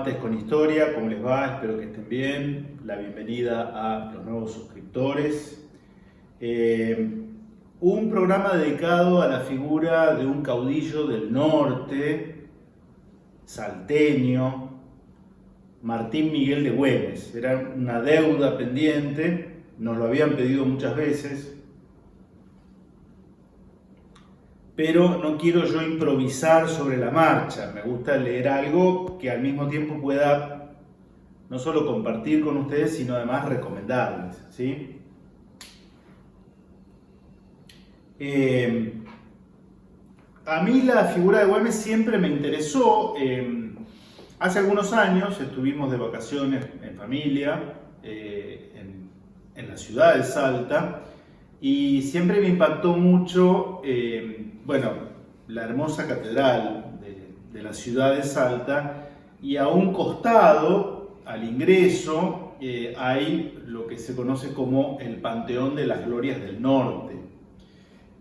Mates con Historia, ¿cómo les va? Espero que estén bien. La bienvenida a los nuevos suscriptores. Un programa dedicado a la figura de un caudillo del norte, salteño, Martín Miguel de Güemes. Era una deuda pendiente, nos lo habían pedido muchas veces, pero no quiero yo improvisar sobre la marcha. Me gusta leer algo que al mismo tiempo pueda no solo compartir con ustedes, sino además recomendarles, ¿sí? A mí la figura de Güemes siempre me interesó. Hace algunos años estuvimos de vacaciones en familia en la ciudad de Salta, y siempre me impactó mucho la hermosa catedral de la ciudad de Salta, y a un costado, al ingreso, hay lo que se conoce como el Panteón de las Glorias del Norte,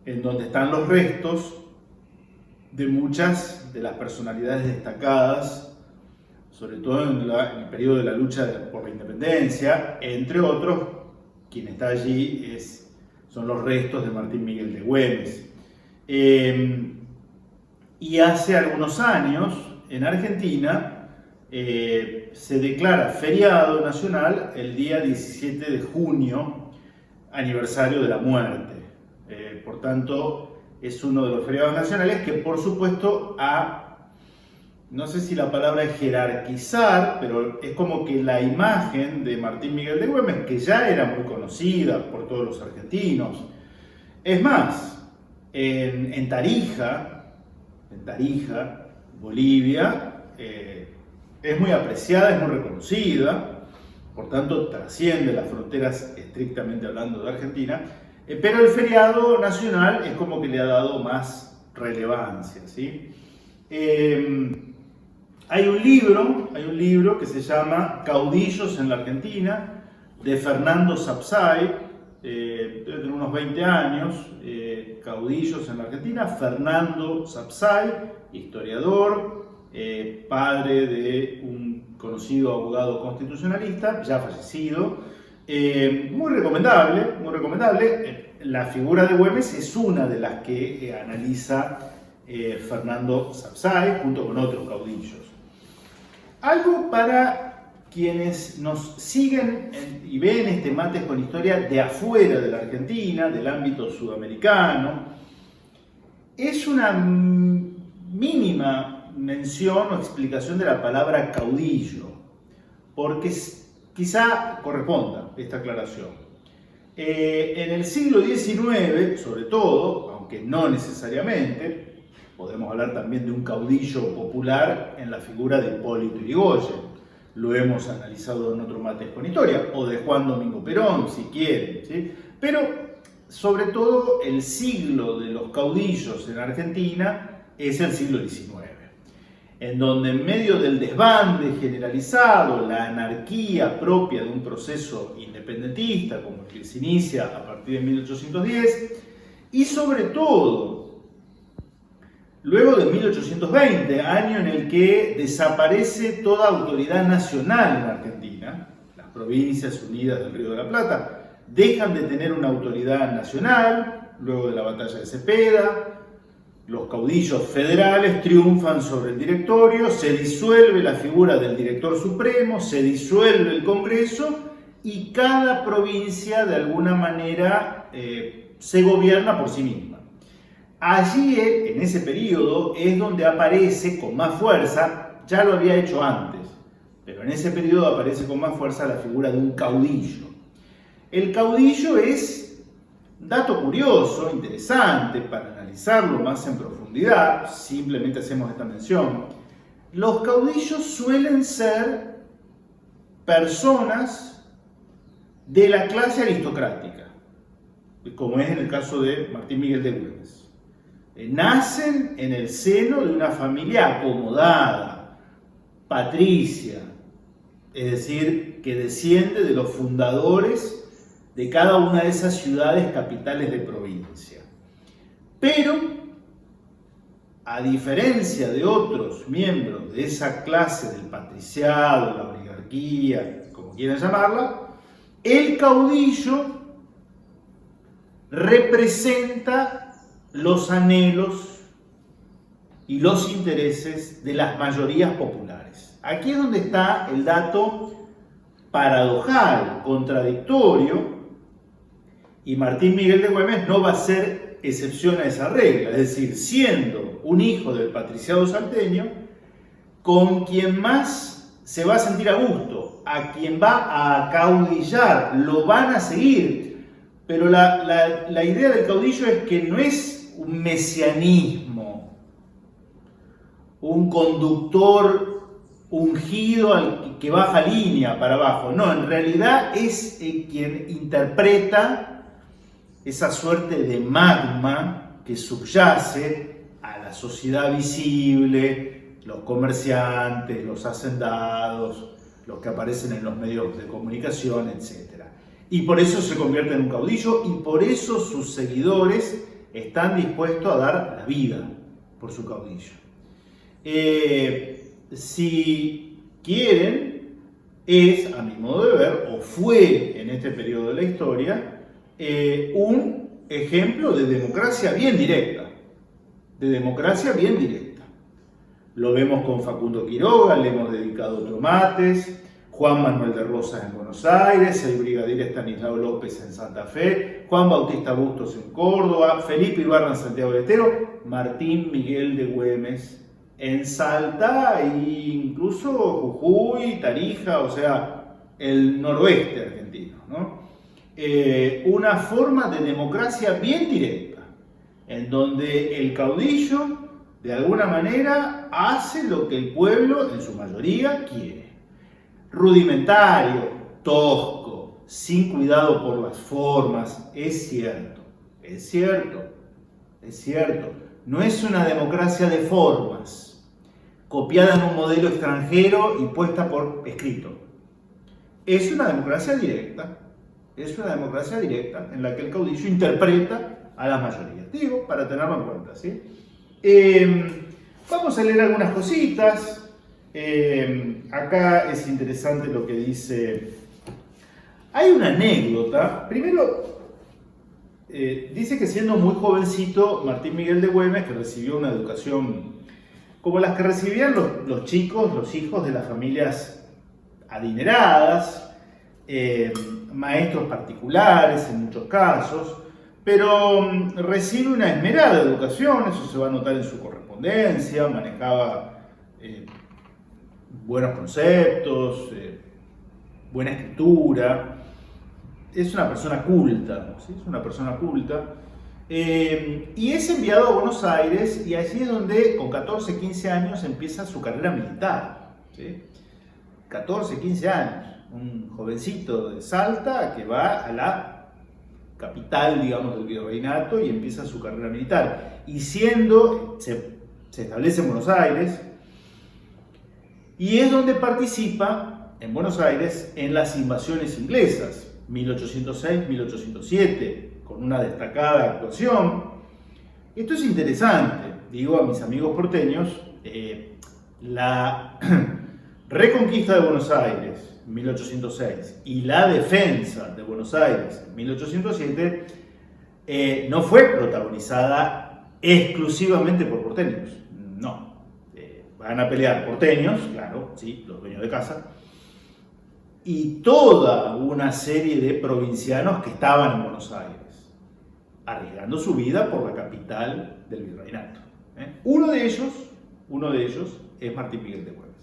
en donde están los restos de muchas de las personalidades destacadas, sobre todo en el periodo de la lucha por la independencia. Entre otros, quien está allí son los restos de Martín Miguel de Güemes. Y hace algunos años, en Argentina, se declara feriado nacional el día 17 de junio, aniversario de la muerte. Por tanto, es uno de los feriados nacionales que, por supuesto, no sé si la palabra es jerarquizar, pero es como que la imagen de Martín Miguel de Güemes, que ya era muy conocida por todos los argentinos. Es más, en Tarija, Bolivia, es muy apreciada, es muy reconocida, por tanto trasciende las fronteras, estrictamente hablando, de Argentina, pero el feriado nacional es como que le ha dado más relevancia, ¿sí? Hay un libro que se llama Caudillos en la Argentina, de Fernando Sapsay, debe tener unos 20 años, Caudillos en la Argentina. Fernando Sapsay, historiador, padre de un conocido abogado constitucionalista, ya fallecido. Muy recomendable, muy recomendable. La figura de Güemes es una de las que analiza Fernando Sapsay, junto con otros caudillos. Algo para quienes nos siguen y ven este Mates con Historia de afuera de la Argentina, del ámbito sudamericano, es una mínima mención o explicación de la palabra caudillo, porque quizá corresponda esta aclaración. En el siglo XIX, sobre todo, aunque no necesariamente, podemos hablar también de un caudillo popular en la figura de Hipólito Yrigoyen. Lo hemos analizado en otro Mates con Historia, o de Juan Domingo Perón, si quieren, ¿sí? Pero, sobre todo, el siglo de los caudillos en Argentina es el siglo XIX, en donde, en medio del desbande generalizado, la anarquía propia de un proceso independentista, como el que se inicia a partir de 1810, y sobre todo luego de 1820, año en el que desaparece toda autoridad nacional en Argentina, las provincias unidas del Río de la Plata dejan de tener una autoridad nacional, luego de la batalla de Cepeda, los caudillos federales triunfan sobre el directorio, se disuelve la figura del director supremo, se disuelve el Congreso, y cada provincia de alguna manera se gobierna por sí misma. Allí, en ese periodo, es donde aparece con más fuerza, ya lo había hecho antes, pero en ese periodo aparece con más fuerza la figura de un caudillo. El caudillo es, dato curioso, interesante, para analizarlo más en profundidad, simplemente hacemos esta mención. Los caudillos suelen ser personas de la clase aristocrática, como es en el caso de Martín Miguel de Güemes. Nacen en el seno de una familia acomodada, patricia, es decir, que desciende de los fundadores de cada una de esas ciudades capitales de provincia. Pero a diferencia de otros miembros de esa clase del patriciado, la oligarquía, como quieran llamarla, el caudillo representa los anhelos y los intereses de las mayorías populares. Aquí es donde está el dato paradojal, contradictorio, y Martín Miguel de Güemes no va a ser excepción a esa regla, es decir, siendo un hijo del patriciado salteño, con quien más se va a sentir a gusto, a quien va a acaudillar, lo van a seguir, pero la idea del caudillo es que no es un mesianismo, un conductor ungido al que baja línea para abajo, no, en realidad es quien interpreta esa suerte de magma que subyace a la sociedad visible, los comerciantes, los hacendados, los que aparecen en los medios de comunicación, etc. Y por eso se convierte en un caudillo y por eso sus seguidores están dispuestos a dar la vida por su caudillo. Si quieren, es, a mi modo de ver, o fue en este periodo de la historia, un ejemplo de democracia bien directa. De democracia bien directa. Lo vemos con Facundo Quiroga, le hemos dedicado otros mates, Juan Manuel de Rosas en Buenos Aires, el brigadier Estanislao López en Santa Fe, Juan Bautista Bustos en Córdoba, Felipe Ibarra en Santiago del Estero, Martín Miguel de Güemes en Salta e incluso Jujuy, Tarija, o sea, el noroeste argentino, ¿no? Una forma de democracia bien directa, en donde el caudillo, de alguna manera, hace lo que el pueblo, en su mayoría, quiere. Rudimentario, tosco, sin cuidado por las formas, es cierto, es cierto, es cierto. No es una democracia de formas, copiada en un modelo extranjero y puesta por escrito. Es una democracia directa. Es una democracia directa en la que el caudillo interpreta a las mayorías. Digo, para tenerlo en cuenta, ¿sí? Vamos a leer algunas cositas. Acá es interesante lo que dice. Hay una anécdota. Primero, dice que siendo muy jovencito, Martín Miguel de Güemes, que recibió una educación como las que recibían los chicos, los hijos de las familias adineradas, maestros particulares en muchos casos, pero recibe una esmerada educación, eso se va a notar en su correspondencia, manejaba buenos conceptos, buena escritura, es una persona culta, ¿sí? Es una persona culta, y es enviado a Buenos Aires y allí es donde con 14, 15 años empieza su carrera militar, ¿sí? 14, 15 años. Un jovencito de Salta que va a la capital, digamos, del virreinato y empieza su carrera militar. Y se establece en Buenos Aires y es donde participa en Buenos Aires en las invasiones inglesas, 1806-1807, con una destacada actuación. Esto es interesante, digo a mis amigos porteños, la reconquista de Buenos Aires 1806 y la defensa de Buenos Aires en 1807 no fue protagonizada exclusivamente por porteños, no. Van a pelear porteños, claro, sí, los dueños de casa, y toda una serie de provincianos que estaban en Buenos Aires, arriesgando su vida por la capital del virreinato. Uno de ellos es Martín Miguel de Güemes.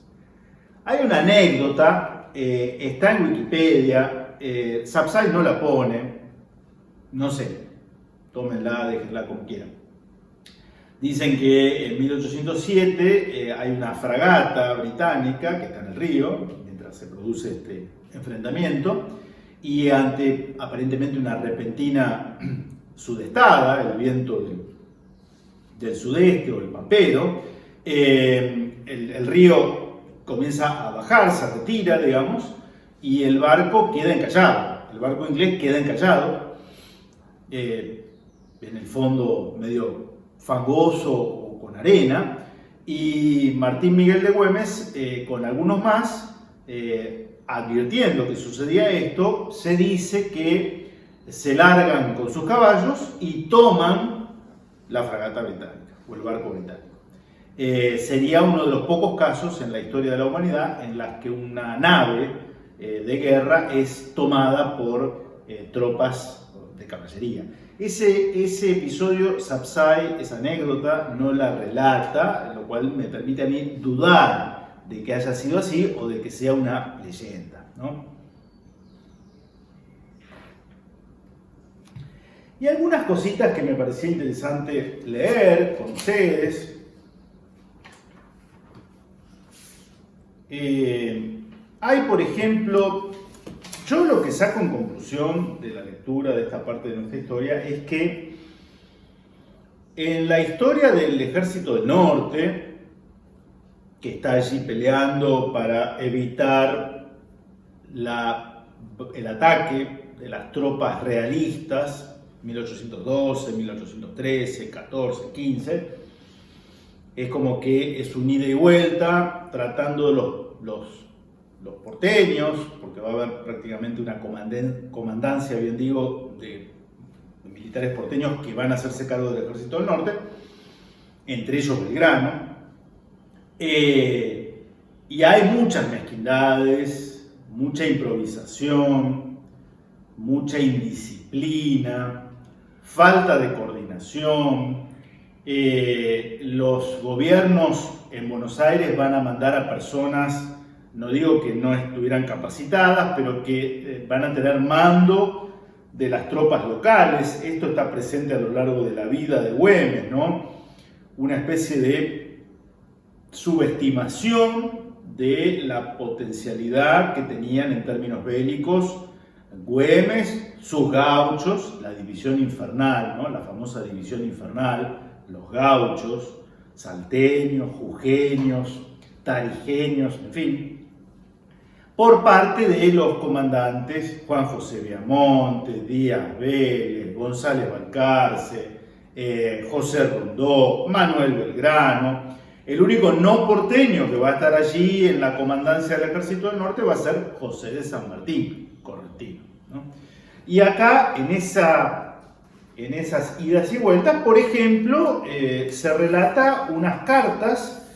Hay una anécdota, está en Wikipedia, Sapsay no la pone, no sé, tómenla, déjenla como quieran. Dicen que en 1807 hay una fragata británica que está en el río, mientras se produce este enfrentamiento, y ante aparentemente una repentina sudestada, el viento del sudeste o el pampero, el río comienza a bajar, se retira, digamos, y el barco queda encallado. El barco inglés queda encallado, en el fondo medio fangoso o con arena, y Martín Miguel de Güemes, con algunos más, advirtiendo que sucedía esto, se dice que se largan con sus caballos y toman la fragata británica o el barco británico. Sería uno de los pocos casos en la historia de la humanidad en las que una nave de guerra es tomada por tropas de caballería. Ese episodio, Sapsay, esa anécdota, no la relata, lo cual me permite a mí dudar de que haya sido así o de que sea una leyenda, ¿no? Y algunas cositas que me parecía interesante leer con ustedes. Hay, por ejemplo, yo lo que saco en conclusión de la lectura de esta parte de nuestra historia es que en la historia del Ejército del Norte, que está allí peleando para evitar el ataque de las tropas realistas, 1812, 1813, 14, 15, es como que es un ida y vuelta, tratando los porteños, porque va a haber prácticamente una comandancia, bien digo, de militares porteños que van a hacerse cargo del Ejército del Norte, entre ellos Belgrano, y hay muchas mezquindades, mucha improvisación, mucha indisciplina, falta de coordinación. Los gobiernos en Buenos Aires van a mandar a personas, no digo que no estuvieran capacitadas, pero que van a tener mando de las tropas locales. Esto está presente a lo largo de la vida de Güemes, ¿no? Una especie de subestimación de la potencialidad que tenían en términos bélicos Güemes, sus gauchos, la división infernal, ¿no? La famosa división infernal, los gauchos, salteños, jujeños, tarijeños, en fin, por parte de los comandantes Juan José Viamonte, Díaz Vélez, González Balcarce, José Rondó, Manuel Belgrano. El único no porteño que va a estar allí en la comandancia del Ejército del Norte va a ser José de San Martín, correntino, ¿no? Y acá, en esas idas y vueltas, por ejemplo, se relata unas cartas.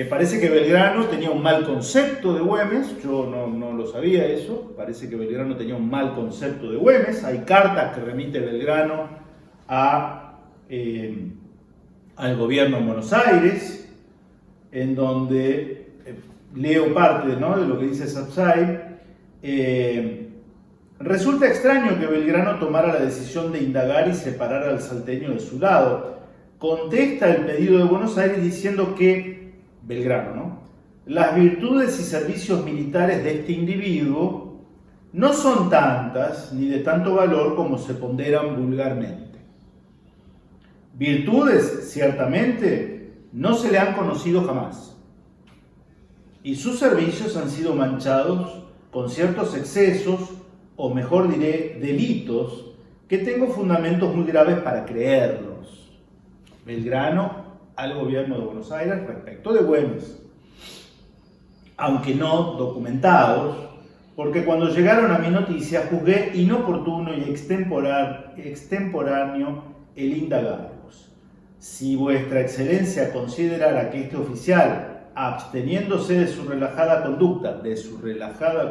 Parece que Belgrano tenía un mal concepto de Güemes, yo no lo sabía eso, parece que Belgrano tenía un mal concepto de Güemes. Hay cartas que remite Belgrano al gobierno en Buenos Aires, en donde leo parte, ¿no?, de lo que dice Sapsay. Resulta extraño que Belgrano tomara la decisión de indagar y separar al salteño de su lado. Contesta el pedido de Buenos Aires diciendo que, Belgrano, ¿no?, las virtudes y servicios militares de este individuo no son tantas ni de tanto valor como se ponderan vulgarmente. Virtudes, ciertamente, no se le han conocido jamás, y sus servicios han sido manchados con ciertos excesos, o mejor diré, delitos, que tengo fundamentos muy graves para creerlos. Belgrano al gobierno de Buenos Aires respecto de Güemes, aunque no documentados, porque cuando llegaron a mi noticia juzgué inoportuno y extemporáneo el indagarlos. Si vuestra excelencia considerara que este oficial, absteniéndose de su relajada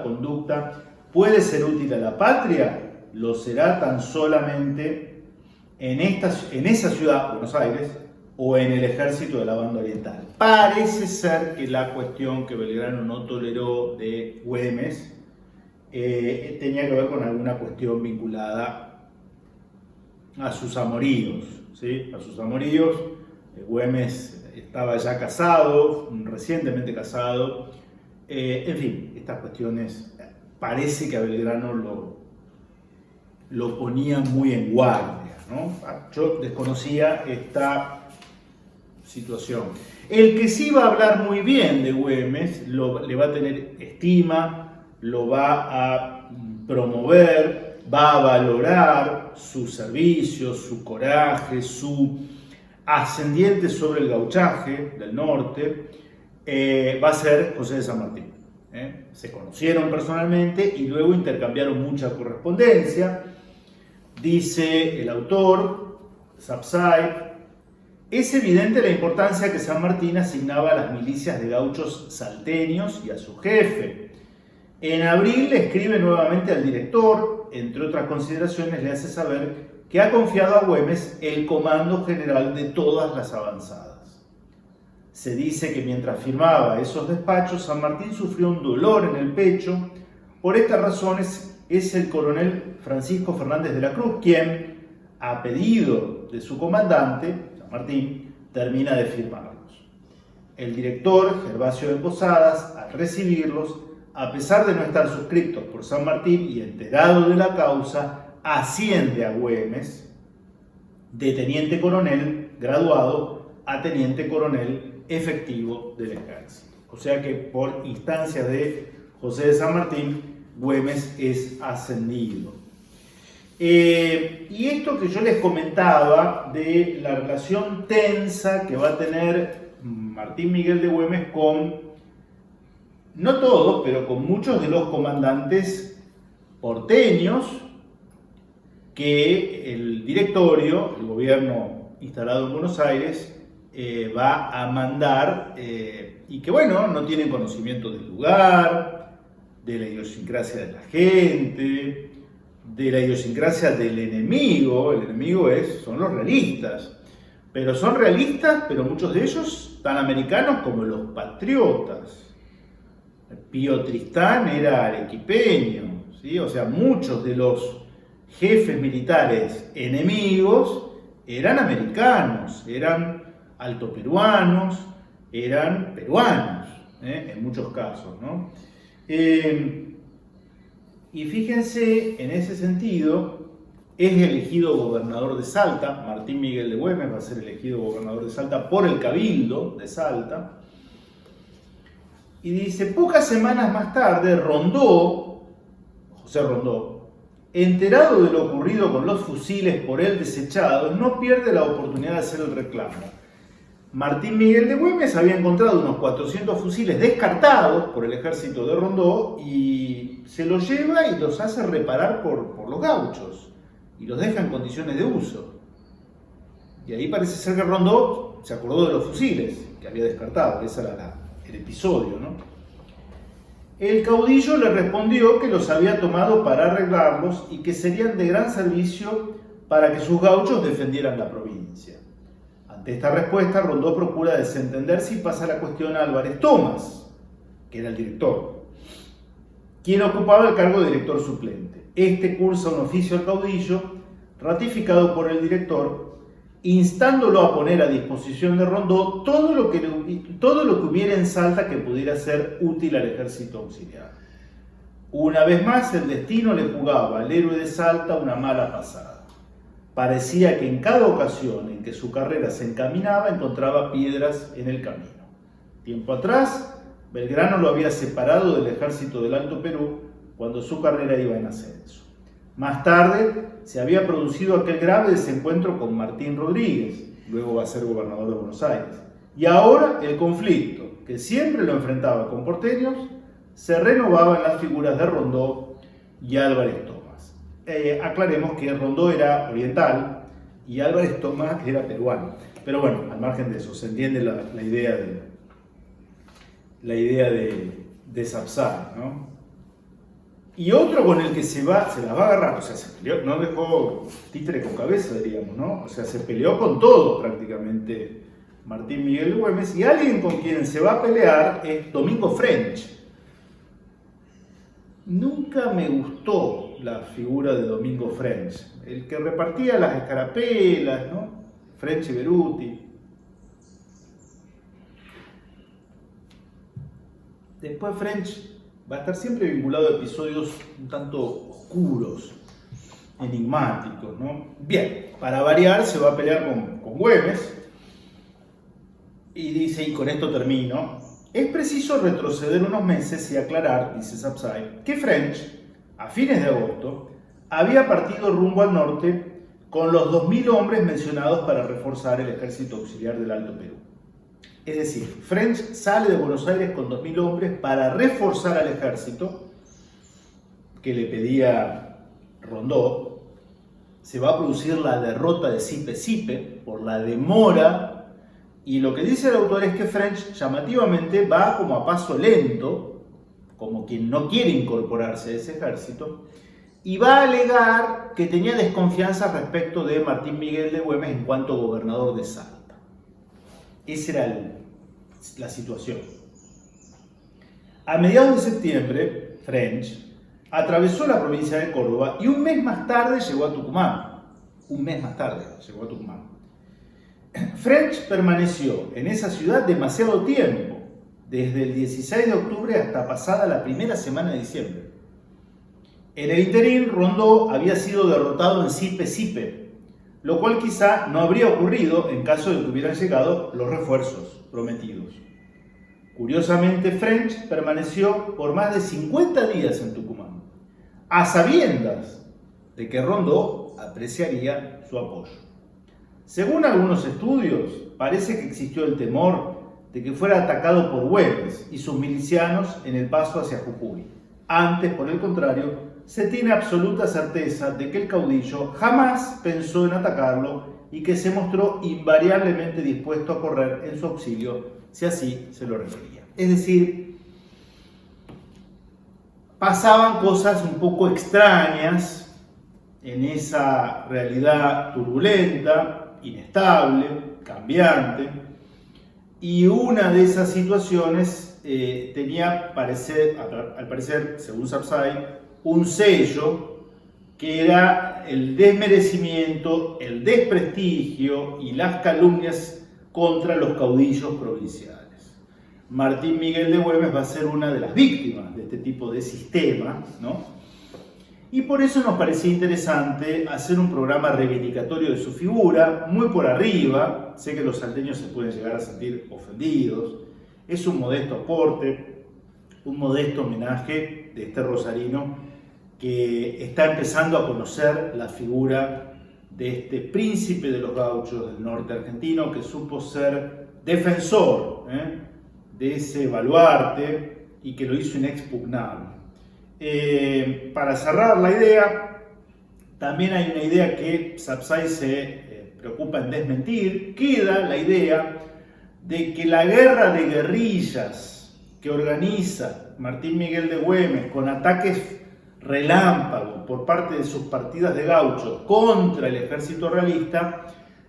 conducta, puede ser útil a la patria, lo será tan solamente en esa ciudad, Buenos Aires, o en el ejército de la banda oriental. Parece ser que la cuestión que Belgrano no toleró de Güemes tenía que ver con alguna cuestión vinculada a sus amoríos, ¿sí? A sus amoríos. Güemes estaba ya casado, recientemente casado. En fin, estas cuestiones parece que a Belgrano lo ponía muy en guardia, ¿no? Yo desconocía esta situación. El que sí va a hablar muy bien de Güemes, le va a tener estima, lo va a promover, va a valorar sus servicios, su coraje, su ascendiente sobre el gauchaje del norte, va a ser José de San Martín. Se conocieron personalmente y luego intercambiaron mucha correspondencia. Dice el autor, Sapsay, es evidente la importancia que San Martín asignaba a las milicias de gauchos salteños y a su jefe. En abril le escribe nuevamente al director, entre otras consideraciones le hace saber que ha confiado a Güemes el comando general de todas las avanzadas. Se dice que mientras firmaba esos despachos, San Martín sufrió un dolor en el pecho. Por estas razones es el coronel Francisco Fernández de la Cruz quien, a pedido de su comandante, San Martín, termina de firmarlos. El director, Gervasio de Posadas, al recibirlos, a pesar de no estar suscriptos por San Martín y enterado de la causa, asciende a Güemes de teniente coronel graduado a teniente coronel efectivo del ejército. O sea que por instancias de José de San Martín, Güemes es ascendido. Y esto que yo les comentaba de la relación tensa que va a tener Martín Miguel de Güemes con, no todos, pero con muchos de los comandantes porteños que el directorio, el gobierno instalado en Buenos Aires, va a mandar y que, bueno, no tienen conocimiento del lugar, de la idiosincrasia de la gente, de la idiosincrasia del enemigo. El enemigo son los realistas, pero son realistas, pero muchos de ellos tan americanos como los patriotas. Pío Tristán era arequipeño, ¿sí? O sea, muchos de los jefes militares enemigos eran americanos, eran altoperuanos, eran peruanos, en muchos casos, ¿no? Y fíjense, en ese sentido, es elegido gobernador de Salta. Martín Miguel de Güemes va a ser elegido gobernador de Salta por el Cabildo de Salta. Y dice, pocas semanas más tarde, José Rondó, enterado de lo ocurrido con los fusiles por él desechados, no pierde la oportunidad de hacer el reclamo. Martín Miguel de Güemes había encontrado unos 400 fusiles descartados por el ejército de Rondó y se los lleva y los hace reparar por los gauchos y los deja en condiciones de uso. Y ahí parece ser que Rondó se acordó de los fusiles que había descartado, ese era el episodio, ¿no? El caudillo le respondió que los había tomado para arreglarlos y que serían de gran servicio para que sus gauchos defendieran la provincia. Ante esta respuesta, Rondó procura desentenderse y pasa la cuestión a Álvarez Tomás, que era el director, quien ocupaba el cargo de director suplente. Este cursa un oficio al caudillo, ratificado por el director, instándolo a poner a disposición de Rondó todo lo que hubiera en Salta que pudiera ser útil al ejército auxiliar. Una vez más, el destino le jugaba al héroe de Salta una mala pasada. Parecía que en cada ocasión en que su carrera se encaminaba, encontraba piedras en el camino. Tiempo atrás, Belgrano lo había separado del ejército del Alto Perú cuando su carrera iba en ascenso. Más tarde, se había producido aquel grave desencuentro con Martín Rodríguez, luego va a ser gobernador de Buenos Aires. Y ahora el conflicto, que siempre lo enfrentaba con porteños, se renovaba en las figuras de Rondó y Álvarez Tomás. Aclaremos que Rondó era oriental y Álvarez Tomás era peruano. Pero bueno, al margen de eso, se entiende la idea de Sapsay, ¿no? Y otro con el que se las va a agarrar, o sea, se peleó, no dejó títere con cabeza, diríamos, ¿no? O sea, se peleó con todo prácticamente Martín Miguel Güemes, y alguien con quien se va a pelear es Domingo French. Nunca me gustó la figura de Domingo French, el que repartía las escarapelas, ¿no? French y Beruti. Después French va a estar siempre vinculado a episodios un tanto oscuros, enigmáticos, ¿no? Bien, para variar se va a pelear con Güemes y dice, y con esto termino, es preciso retroceder unos meses y aclarar, dice Sapsay, que French, a fines de agosto, había partido rumbo al norte con los 2.000 hombres mencionados para reforzar el ejército auxiliar del Alto Perú. Es decir, French sale de Buenos Aires con 2.000 hombres para reforzar al ejército que le pedía Rondó. Se va a producir la derrota de Sipe-Sipe por la demora, y lo que dice el autor es que French llamativamente va como a paso lento, como quien no quiere incorporarse a ese ejército, y va a alegar que tenía desconfianza respecto de Martín Miguel de Güemes en cuanto gobernador de Salta. Esa era la situación. A mediados de septiembre, French atravesó la provincia de Córdoba y un mes más tarde llegó a Tucumán. French permaneció en esa ciudad demasiado tiempo, desde el 16 de octubre hasta pasada la primera semana de diciembre. En el interín, Rondó había sido derrotado en Sipe-Sipe, lo cual quizá no habría ocurrido en caso de que hubieran llegado los refuerzos prometidos. Curiosamente, French permaneció por más de 50 días en Tucumán, a sabiendas de que Rondó apreciaría su apoyo. Según algunos estudios, parece que existió el temor de que fuera atacado por Güemes y sus milicianos en el paso hacia Jujuy. Antes, por el contrario, se tiene absoluta certeza de que el caudillo jamás pensó en atacarlo y que se mostró invariablemente dispuesto a correr en su auxilio si así se lo requería. Es decir, pasaban cosas un poco extrañas en esa realidad turbulenta, inestable, cambiante, y una de esas situaciones tenía, al parecer, según Sapsay, un sello que era el desmerecimiento, el desprestigio y las calumnias contra los caudillos provinciales. Martín Miguel de Güemes va a ser una de las víctimas de este tipo de sistema, ¿no? Y por eso nos parecía interesante hacer un programa reivindicatorio de su figura, muy por arriba. Sé que los salteños se pueden llegar a sentir ofendidos. Es un modesto aporte, un modesto homenaje de este rosarino que está empezando a conocer la figura de este príncipe de los gauchos del norte argentino, que supo ser defensor de ese baluarte y que lo hizo inexpugnable. Para cerrar la idea, también hay una idea que Sapsay se preocupa en desmentir. Queda la idea de que la guerra de guerrillas que organiza Martín Miguel de Güemes con ataques relámpago por parte de sus partidas de gauchos contra el ejército realista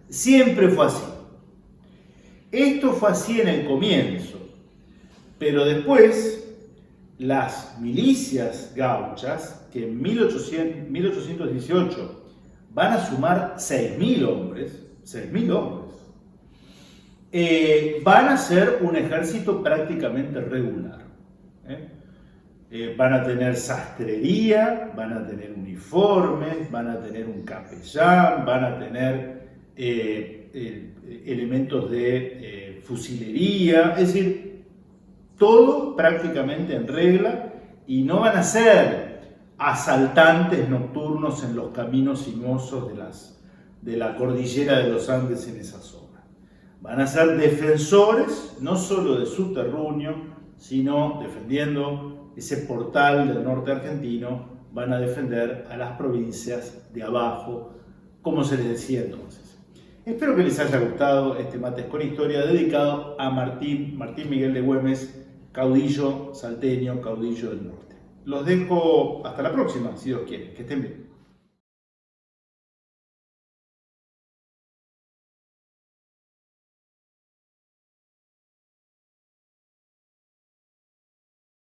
siempre fue así. Esto fue así en el comienzo, pero después las milicias gauchas, que en 1818 van a sumar 6.000 hombres, van a ser un ejército prácticamente regular. Van a tener sastrería, van a tener uniformes, van a tener un capellán, van a tener elementos de fusilería, es decir, todo prácticamente en regla, y no van a ser asaltantes nocturnos en los caminos sinuosos de la cordillera de los Andes en esa zona. Van a ser defensores no solo de su terruño, sino defendiendo ese portal del norte argentino, van a defender a las provincias de abajo, como se les decía entonces. Espero que les haya gustado este Mates con Historia dedicado a Martín Miguel de Güemes, caudillo salteño, caudillo del norte. Los dejo hasta la próxima, si Dios quiere. Que estén bien.